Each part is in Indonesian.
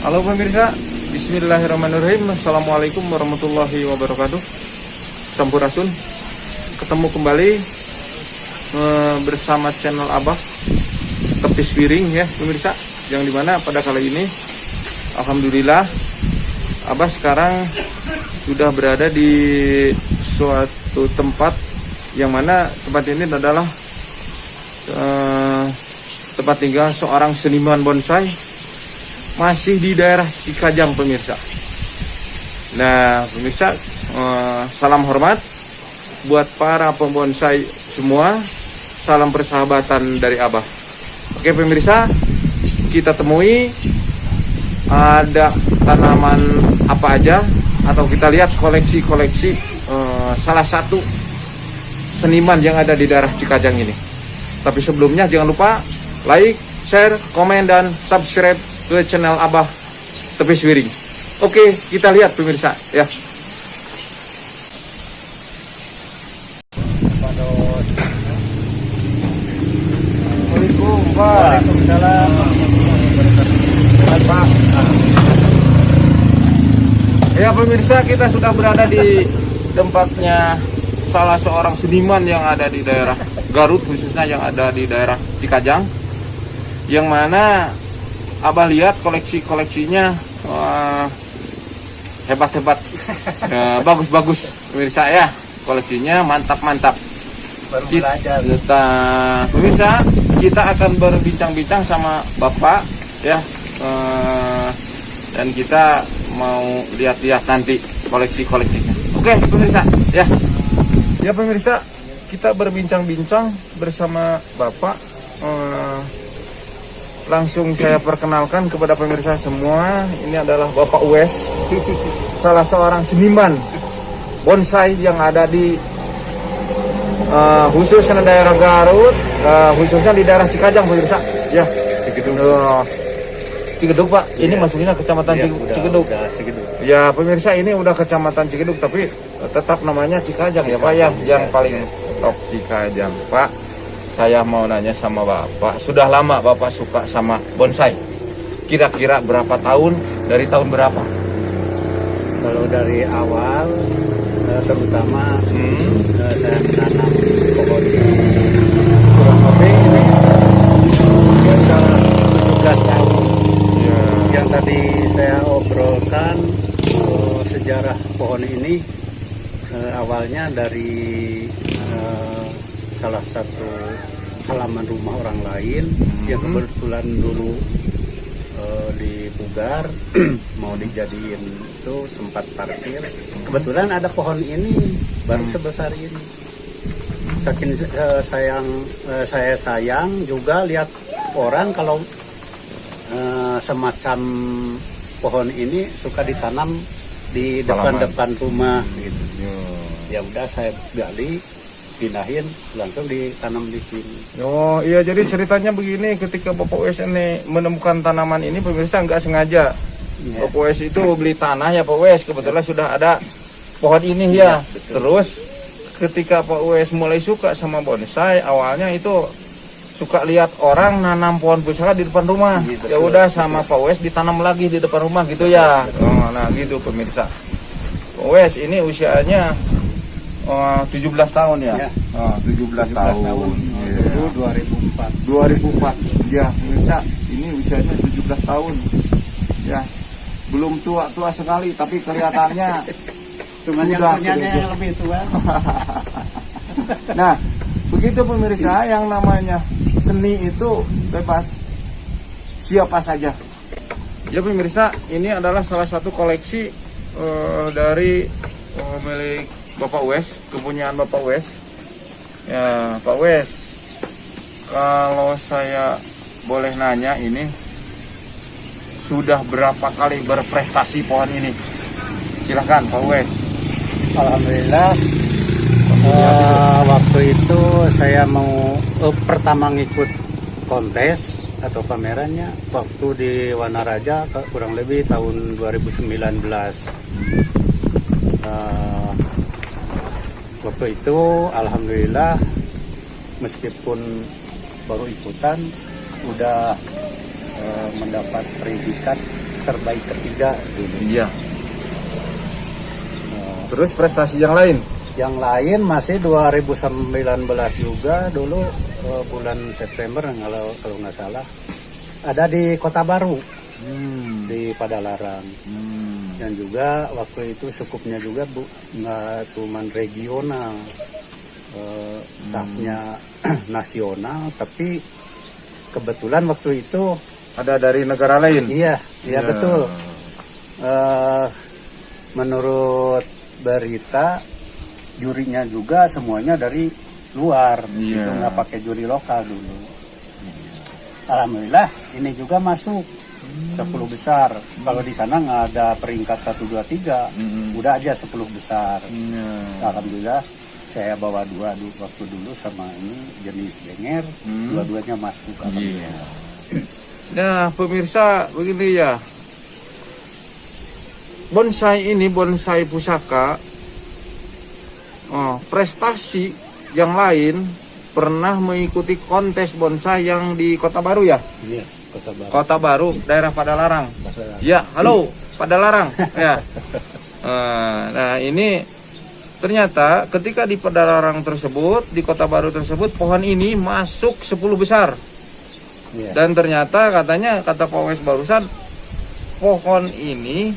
Halo pemirsa, bismillahirrahmanirrahim. Assalamualaikum warahmatullahi wabarakatuh. Sampurasun. Ketemu kembali bersama channel Abah Tepis Piring ya pemirsa. Yang dimana pada kali ini alhamdulillah Abah sekarang sudah berada di suatu tempat yang mana tempat ini adalah tempat tinggal seorang seniman bonsai, masih di daerah Cikajang pemirsa. Nah pemirsa, salam hormat buat para pembonsai semua, salam persahabatan dari Abah. Oke pemirsa, kita temui ada tanaman apa aja, atau kita lihat koleksi-koleksi salah satu seniman yang ada di daerah Cikajang ini. Tapi sebelumnya jangan lupa like, share, komen, dan subscribe ke channel Abah Tepis Piring. Oke, kita lihat pemirsa ya. Assalamualaikum Pak. Waalaikumsalam. Pak. Ya pemirsa, kita sudah berada di tempatnya salah seorang seniman yang ada di daerah Garut, khususnya yang ada di daerah Cikajang, yang mana Abah lihat koleksinya hebat-hebat, bagus-bagus pemirsa ya, koleksinya mantap-mantap. Pemirsa, kita akan berbincang-bincang sama Bapak ya, dan kita mau lihat-lihat nanti koleksinya. Oke pemirsa ya. Ya pemirsa, kita berbincang-bincang bersama Bapak. Langsung saya perkenalkan kepada pemirsa semua, ini adalah Bapak Uwes, salah seorang seniman bonsai yang ada di khususnya di daerah Garut, khususnya di daerah Cikajang pemirsa. Ya, Cigedug Pak, ini masuknya kecamatan ya, Cigedug. Ya pemirsa, ini udah kecamatan Cigedug tapi tetap namanya Cikajang ya Pak ya, yang paling top Cikajang Pak. Saya mau nanya sama Bapak, sudah lama Bapak suka sama bonsai? Kira-kira berapa tahun? Dari tahun berapa? Kalau dari awal, terutama saya menanam pohon kurang lebih ini sudah 17 tahun. Ya. Yang tadi saya obrolkan sejarah pohon ini awalnya dari salah satu halaman rumah orang lain yang kebetulan dulu di Pugar mau dijadiin itu tempat parkir. Kebetulan ada pohon ini baru sebesar ini. Saking saya sayang juga lihat orang kalau semacam pohon ini suka ditanam di depan rumah gitu. Ya udah saya gali, pindahin, langsung ditanam di sini. Oh iya, jadi ceritanya begini, ketika Bapak Uwes ini menemukan tanaman ini pemirsa nggak sengaja. Ya. Bapak Uwes itu beli tanah ya Pak Uwes, kebetulan sudah ada pohon ini ya. Terus ketika Pak Uwes mulai suka sama bonsai, awalnya itu suka lihat orang nanam pohon pusaka di depan rumah. Ya udah sama Pak Uwes ditanam lagi di depan rumah gitu ya. Oh, nah gitu pemirsa. Pak Uwes ini usianya 17 tahun ya. 17 tahun. Dulu 2004. Ya, pemirsa, ini usianya 17 tahun. Ya, belum tua-tua sekali, tapi kelihatannya Cuman yang sudah punyanya kerja. yang lebih tua. Nah, begitu pemirsa, yang namanya seni itu bebas siapa saja. Ya pemirsa, ini adalah salah satu koleksi dari milik Bapak Wes, kepunyaan Bapak Wes. Ya, Pak Wes, kalau saya boleh nanya, ini sudah berapa kali berprestasi pohon ini? Silahkan Pak Wes. Alhamdulillah. Waktu itu saya mau pertama ngikut kontes atau pamerannya waktu di Wanaraja kurang lebih tahun 2019. Waktu itu alhamdulillah meskipun baru ikutan udah mendapat predikat terbaik ketiga dulu. Iya. Terus prestasi yang lain? Yang lain masih 2019 juga dulu bulan September kalau nggak salah ada di Kota Baru di Padalarang. Dan juga waktu itu cukupnya juga nggak cuman regional, tahapnya nasional, tapi kebetulan waktu itu Ada dari negara lain? iya betul. Menurut berita jurinya juga semuanya dari luar, Iya. itu nggak pakai juri lokal dulu. Alhamdulillah ini juga masuk 10 besar. Kalau di sana nggak ada peringkat 1, 2, 3, udah aja 10 besar. Alhamdulillah saya bawa dua waktu dulu sama ini jenis denger, dua-duanya masuk. Alhamdulillah. Nah pemirsa, begini ya, bonsai ini bonsai pusaka. Prestasi yang lain pernah mengikuti kontes bonsai yang di Kota Baru ya? Iya, Kota Baru. Kota Baru, daerah Padalarang. Ya, halo Padalarang. Ya. Nah ini ternyata ketika di Padalarang tersebut, di Kota Baru tersebut, pohon ini masuk 10 besar. Iya. Dan ternyata katanya, kata Pak Wes barusan, pohon ini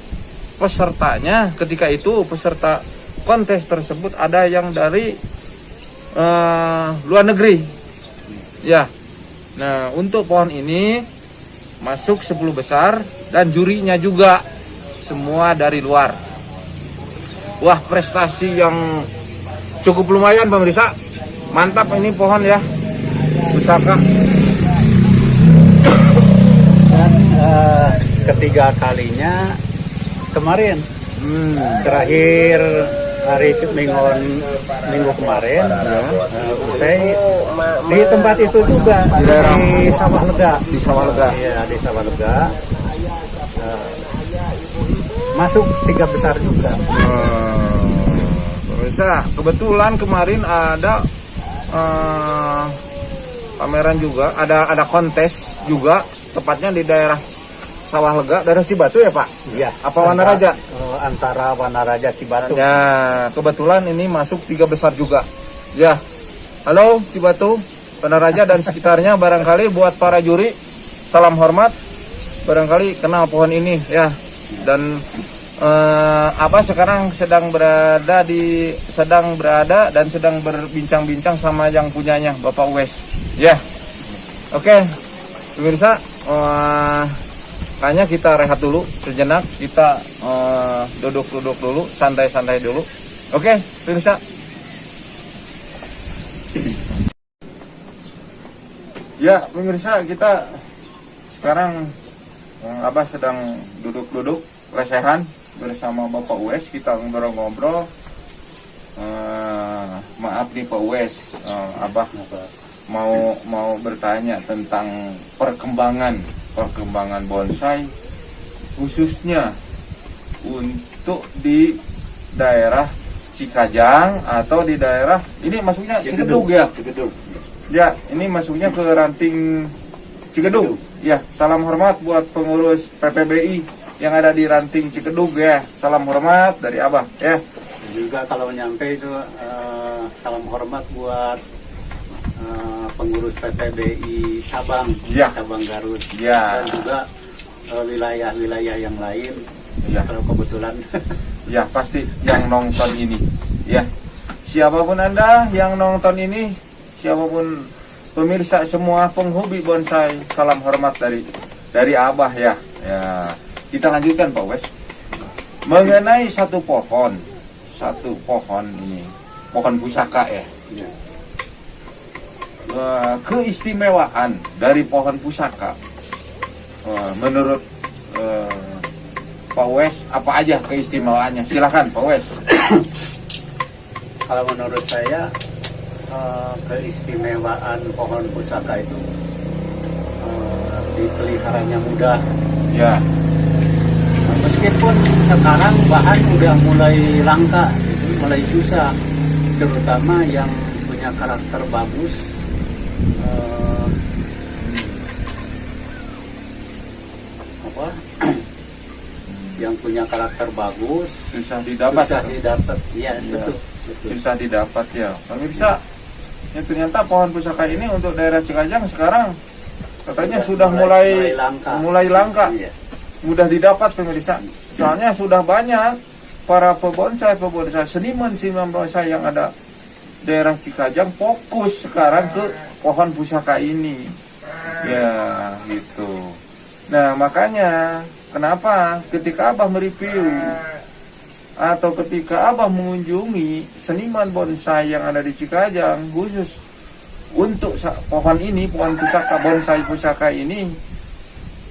pesertanya ketika itu peserta kontes tersebut ada yang dari luar negeri. Ya. Nah, untuk pohon ini masuk 10 besar dan jurinya juga semua dari luar. Wah, prestasi yang cukup lumayan pemirsa. Mantap ini pohon ya. Pusaka. Dan ketiga kalinya kemarin terakhir hari minggu kemarin usai di tempat itu juga di Sawah Lega. Di Sawah Lega. Iya, di Sawah Lega. Masuk 3 besar juga. Pemirsa, kebetulan kemarin ada pameran juga, ada kontes juga, tepatnya di daerah Sawah Lega, daerah Cibatu ya Pak? Iya. Apa Wanaraja? Antara Wanaraja Cibatu. Ya, kebetulan ini masuk 3 besar juga. Ya, halo Cibatu, Wanaraja dan sekitarnya, barangkali buat para juri, salam hormat, barangkali kenal pohon ini ya. Dan sekarang sedang berada dan sedang berbincang-bincang sama yang punyanya, Bapak Wes. Ya, oke, pemirsa. Hanya kita rehat dulu sejenak, kita duduk-duduk dulu, santai-santai dulu. Oke, pemirsa. Ya, pemirsa, kita sekarang Abah sedang duduk-duduk lesehan bersama Bapak Wes, kita ngobrol-ngobrol. Maaf nih Pak Wes, Abah mau bertanya tentang perkembangan bonsai khususnya untuk di daerah Cikajang atau di daerah ini masuknya Cigedug ya? Cigedug. Ya, ini masuknya ke ranting Cigedug. Ya, salam hormat buat pengurus PPBI yang ada di ranting Cigedug ya. Salam hormat dari Abah ya. Juga kalau nyampe itu salam hormat buat pengurus PPBI Sabang, Ya. Sabang Garut, Ya. dan juga wilayah-wilayah yang lain. Ya. Kalau kebetulan Ya pasti yang nonton ini ya, siapapun Anda yang nonton ini, siapapun pemirsa semua penghobi bonsai, salam hormat dari Abah ya. Ya, kita lanjutkan Pak Wes mengenai satu pohon ini, pohon pusaka ya. ya, Keistimewaan dari pohon pusaka menurut Pak Wes apa aja keistimewaannya? Silakan Pak Wes. kalau menurut saya keistimewaan pohon pusaka itu dipeliharanya mudah. Ya. Meskipun sekarang bahan udah mulai langka, mulai susah, terutama yang punya karakter bagus. Apa? Yang punya karakter bagus Susah didapat. susah didapat. Iya, Iya. betul. Susah didapat ya. Pemirsa, ya ternyata pohon pusaka ini untuk daerah Cikajang sekarang katanya sudah mulai langka. Iya. Mudah didapat pemirsa. Soalnya sudah banyak para pebonsai seniman bonsai yang ada daerah Cikajang fokus sekarang ke pohon pusaka ini. Ya, gitu. Nah, makanya kenapa ketika Abah mereview atau ketika Abah mengunjungi seniman bonsai yang ada di Cikajang khusus untuk pohon ini, pohon pusaka, bonsai pusaka ini,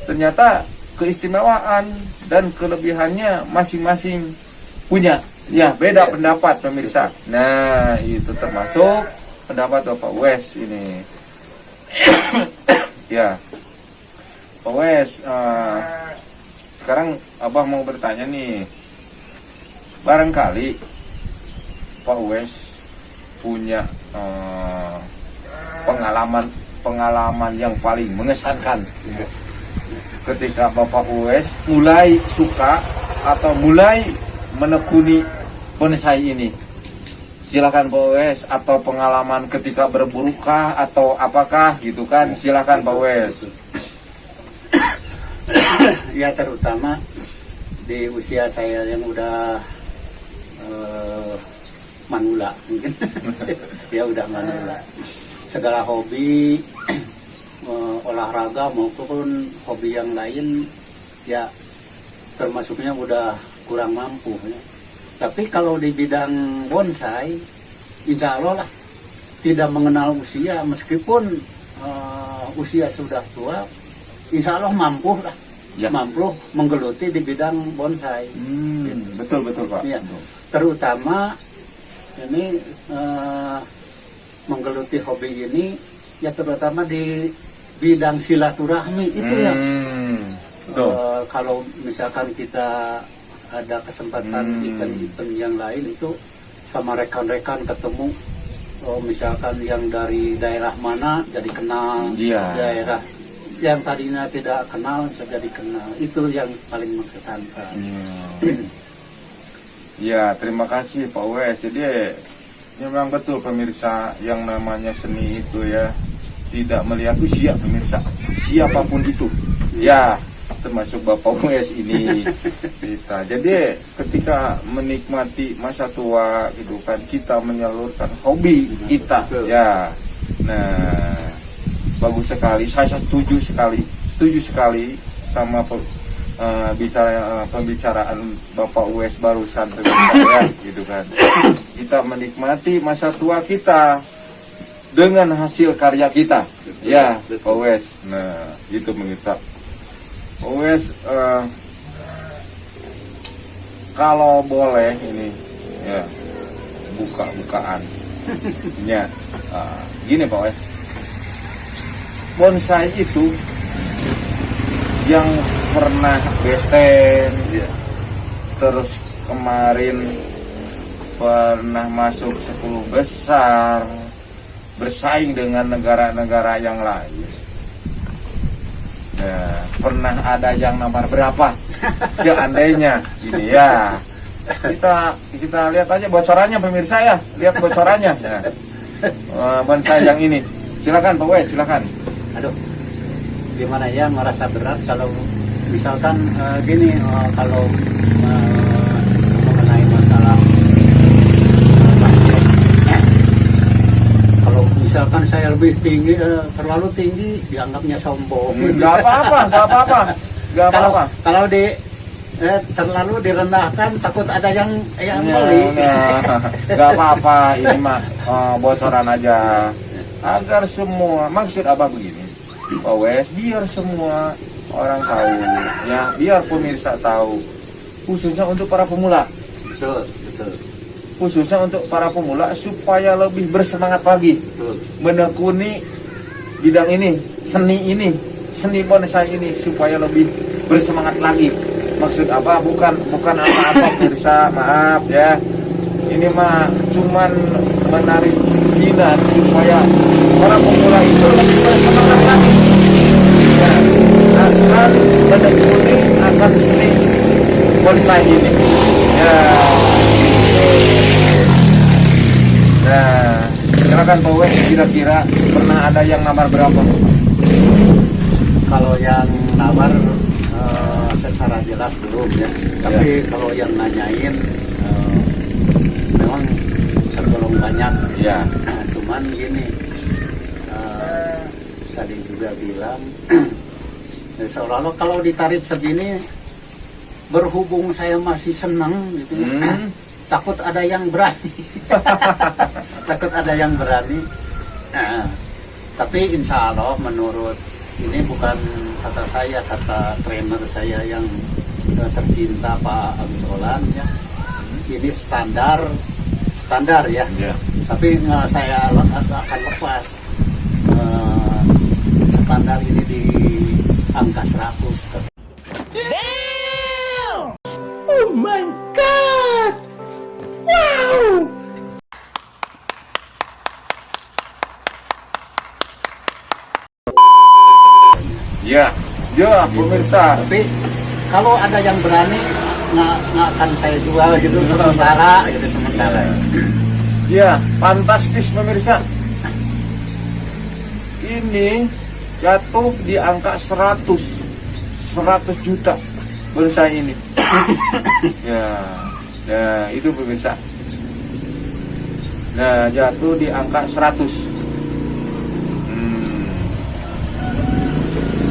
ternyata keistimewaan dan kelebihannya masing-masing punya. Ya, beda pendapat pemirsa. Nah, itu termasuk pendapat Bapak Wes ini. Ya, Pak Wes, sekarang Abah mau bertanya nih. Barangkali Pak Wes punya pengalaman yang paling mengesankan ketika Bapak Wes mulai suka atau mulai menekuni bonsai ini. Silakan Pak Wes, atau pengalaman ketika berburukah atau apakah gitu kan? Silakan Pak Wes. Ya, terutama di usia saya yang udah manula mungkin. Ya udah manula. Segala hobi olahraga maupun hobi yang lain ya termasuknya udah kurang mampu ya. Tapi kalau di bidang bonsai, insya Allah lah tidak mengenal usia, meskipun usia sudah tua, insya Allah mampu lah, Ya. mampu menggeluti di bidang bonsai. Betul Pak. Ya, terutama ini menggeluti hobi ini ya terutama di bidang silaturahmi itu ya. Betul. Kalau misalkan kita ada kesempatan event-event yang lain itu sama rekan-rekan ketemu, misalkan yang dari daerah mana jadi kenal, Iya. daerah yang tadinya tidak kenal jadi kenal, itu yang paling mengesankan. Ya, terima kasih Pak Wes. Jadi memang betul pemirsa, yang namanya seni itu ya tidak melihat usia pemirsa, siapapun itu. Ya, termasuk Bapak Wes ini bisa. Jadi ketika menikmati masa tua gitu kan, kita menyalurkan hobi kita. Ya, nah bagus sekali. Saya setuju sekali sama pembicaraan Bapak Wes barusan ya, gitu kan. Kita menikmati masa tua kita dengan hasil karya kita. Ya, Pak Wes. Nah, itu pemirsa. Pak Wes, kalau boleh ini ya buka-bukaan. Ya, gini Pak Wes. Bonsai itu yang pernah beten, ya. Terus kemarin pernah masuk 10 besar, bersaing dengan negara-negara yang lain. Ya, pernah ada yang nomor berapa? Seandainya ini ya. Kita lihat aja bocorannya pemirsa ya, lihat bocorannya. Ya. Bonsai yang ini. Silakan Pak Wes, silakan. Aduh, gimana ya, merasa berat kalau misalkan gini, kalau mengenai masalah basket. Kalau misalkan saya lebih tinggi, terlalu tinggi, dianggapnya sombong. Nggak apa-apa. Kalau terlalu direndahkan, takut ada yang beli. Nggak apa-apa, ini mah bocoran aja. Agar semua, maksud Abah begini, Pak Wes, biar semua orang tahu, ya, biar pemirsa tahu, khususnya untuk para pemula. Betul. Khususnya untuk para pemula supaya lebih bersemangat lagi Betul. menekuni bidang ini, seni bonsai ini supaya lebih bersemangat lagi. Maksud apa? Bukan apa-apa pemirsa, maaf ya. Ini mah cuman menarik minat supaya para pemula itu lebih bersemangat lagi. Ya, akan menekuni akan seni bonsai ini. Ya. Nah, silakan Pak Wes, kira-kira pernah ada yang namar berapa? Kalau yang nawar secara jelas belum ya. Tapi kalau yang nanyain memang tergolong banyak. Ya. Cuman gini, tadi juga bilang seolah-olah kalau ditarif segini, berhubung saya masih senang gitu, takut ada yang berani. Takut ada yang berani. Tapi insya Allah menurut, ini bukan kata saya, kata trainer saya yang tercinta Pak Amsolan ya. Ini standar ya. Tapi saya akan lepas standar ini di angka 100. Oh my God! Wow! Ya, pemirsa. Tapi kalau ada yang berani, nggak akan saya jual gitu sementara. Ya, fantastis pemirsa. Ini jatuh di angka 100 juta bonsai ini. Ya, itu pemirsa. Nah, jatuh di angka 100.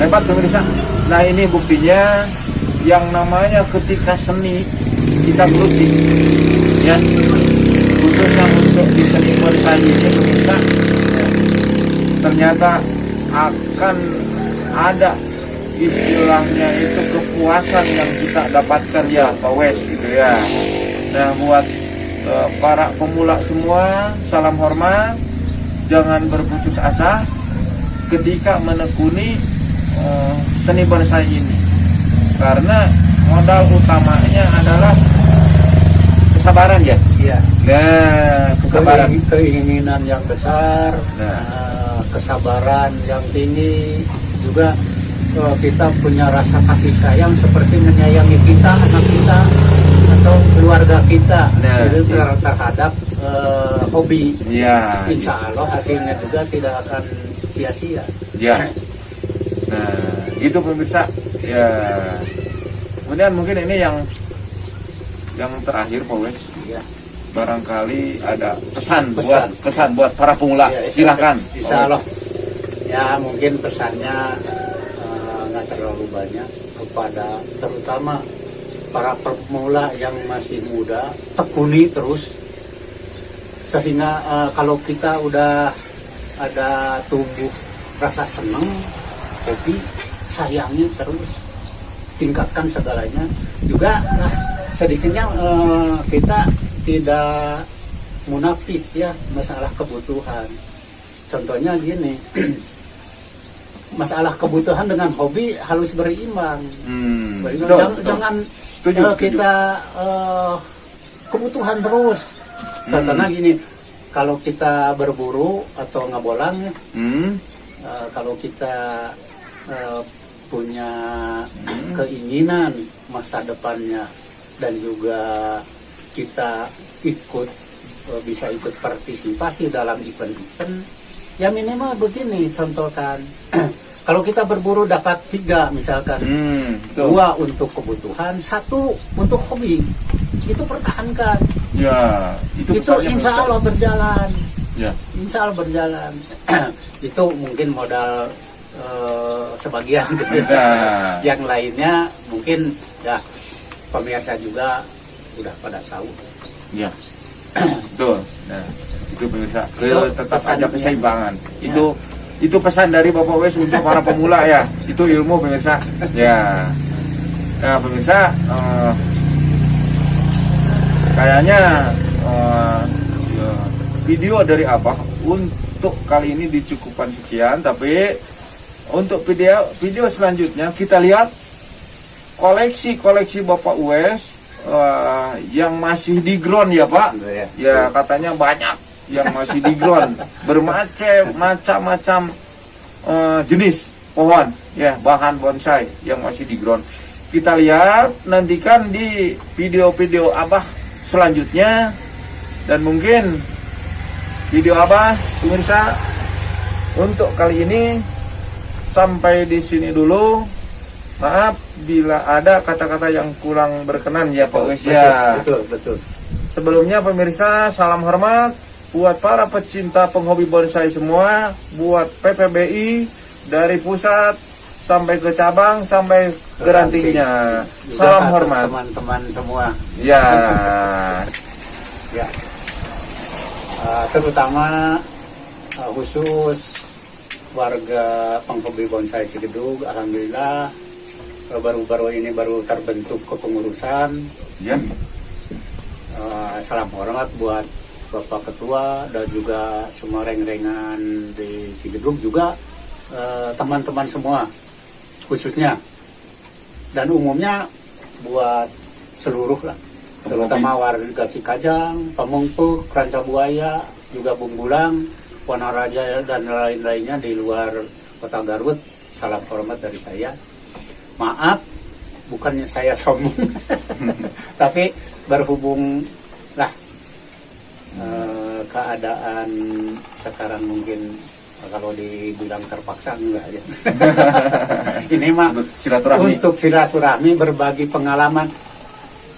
Hebat pemirsa. Nah, ini buktinya yang namanya ketika seni kita geluti, ya, khususnya untuk di seni bonsai ini pemirsa, ya, ternyata akan ada istilahnya itu kepuasan yang kita dapatkan ya Pak Wes gitu ya. Nah, buat para pemula semua, salam hormat, jangan berputus asa ketika menekuni seni bonsai ini, karena modal utamanya adalah kesabaran ya. Iya. Nah, kesabaran, keinginan yang besar, kesabaran yang tinggi, juga kita punya rasa kasih sayang seperti menyayangi kita, anak kita atau keluarga kita, itu terhadap hobi. Ya. Insya Allah hasilnya juga tidak akan sia-sia. Ya. Nah, gitu pemirsa. Ya. Kemudian mungkin ini yang terakhir Pak Wes. Ya. Barangkali ada pesan buat para pemula. Ya, silahkan. Insya Allah. Ya, mungkin pesannya nggak terlalu banyak kepada terutama para pemula yang masih muda, tekuni terus sehingga kalau kita udah ada tumbuh rasa senang, hobi, sayangnya terus tingkatkan segalanya. Juga sedikitnya kita tidak munafik ya masalah kebutuhan. Contohnya gini, masalah kebutuhan dengan hobi harus berimbang. Jangan setuju. Kita kebutuhan terus. Contohnya gini, kalau kita berburu atau ngabolang ya, kalau kita punya keinginan masa depannya dan juga kita bisa ikut partisipasi dalam event-event, Ya minimal begini contohkan. Kalau kita berburu dapat 3 misalkan, betul. 2 untuk kebutuhan, 1 untuk hobi, itu pertahankan. Ya, itu Insya Allah berjalan. Ya. Insya Allah berjalan. Itu mungkin modal sebagian. Nah. Yang lainnya mungkin ya pemirsa juga udah pada tahu. Ya, betul. Nah, itu pemirsa. Itu Tetap pesan ada keseimbangan. ya. Itu pesan dari Bapak Wes untuk para pemula ya. Itu ilmu pemirsa. Ya. Nah pemirsa, kayaknya ya, video dari Abah untuk kali ini dicukupkan sekian. Tapi untuk video selanjutnya kita lihat koleksi Bapak Wes yang masih di ground ya Pak. Ya katanya banyak yang masih di ground, bermacam-macam jenis pohon ya, bahan bonsai yang masih di ground. Kita lihat, nantikan di video-video Abah selanjutnya. Dan mungkin video Abah pemirsa untuk kali ini sampai di sini dulu. Maaf bila ada kata-kata yang kurang berkenan ya Pak Wes ya. Betul. Sebelumnya pemirsa, salam hormat buat para pecinta penghobi bonsai semua, buat PPBI dari pusat sampai ke cabang sampai ke rantingnya. Salam hormat teman-teman semua. Ya. Ya. Terutama khusus warga penghobi bonsai Cigedug, alhamdulillah baru-baru ini baru terbentuk kepengurusan. Ya. Salam hormat buat Bapak Ketua dan juga semua reng-rengan di Cigedug juga, teman-teman semua khususnya dan umumnya buat seluruh lah, terutama warga Cikajang, Pamengpeuk, Rancabuaya, juga Bungbulang, Wanaraja dan lain-lainnya di luar kota Garut. Salam hormat dari saya. Maaf, bukannya saya sombong, tapi berhubung lah keadaan sekarang mungkin kalau dibilang terpaksa enggak ya. Ini mah untuk silaturahmi berbagi pengalaman.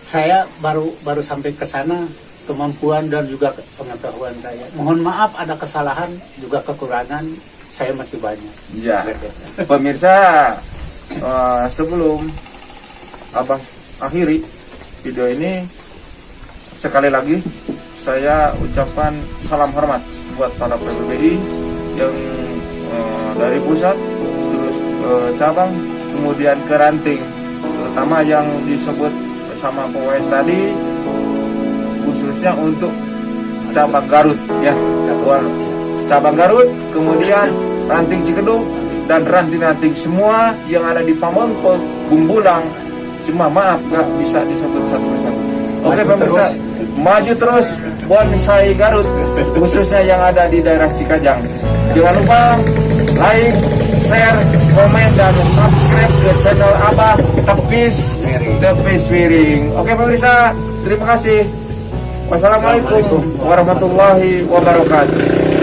Saya baru sampai ke sana, kemampuan dan juga pengetahuan saya. Mohon maaf ada kesalahan juga kekurangan, saya masih banyak. Ya. Pemirsa, sebelum Abah akhiri video ini, sekali lagi saya ucapkan salam hormat buat para PPBI yang dari pusat terus ke cabang kemudian ke ranting, terutama yang disebut bersama PWS tadi, khususnya untuk cabang Garut ya, cabang Garut, kemudian ranting Cigedug dan ranting-ranting semua yang ada di Pamengpeuk, Bungbulang. Cuma maaf nggak bisa disebut satu persatu. Oke pemirsa, maju terus bonsai Garut, khususnya yang ada di daerah Cikajang. Jangan lupa like, share, komen, dan subscribe ke channel Abah Tepis Wiring. Oke pemirsa, terima kasih. Wassalamualaikum warahmatullahi wabarakatuh.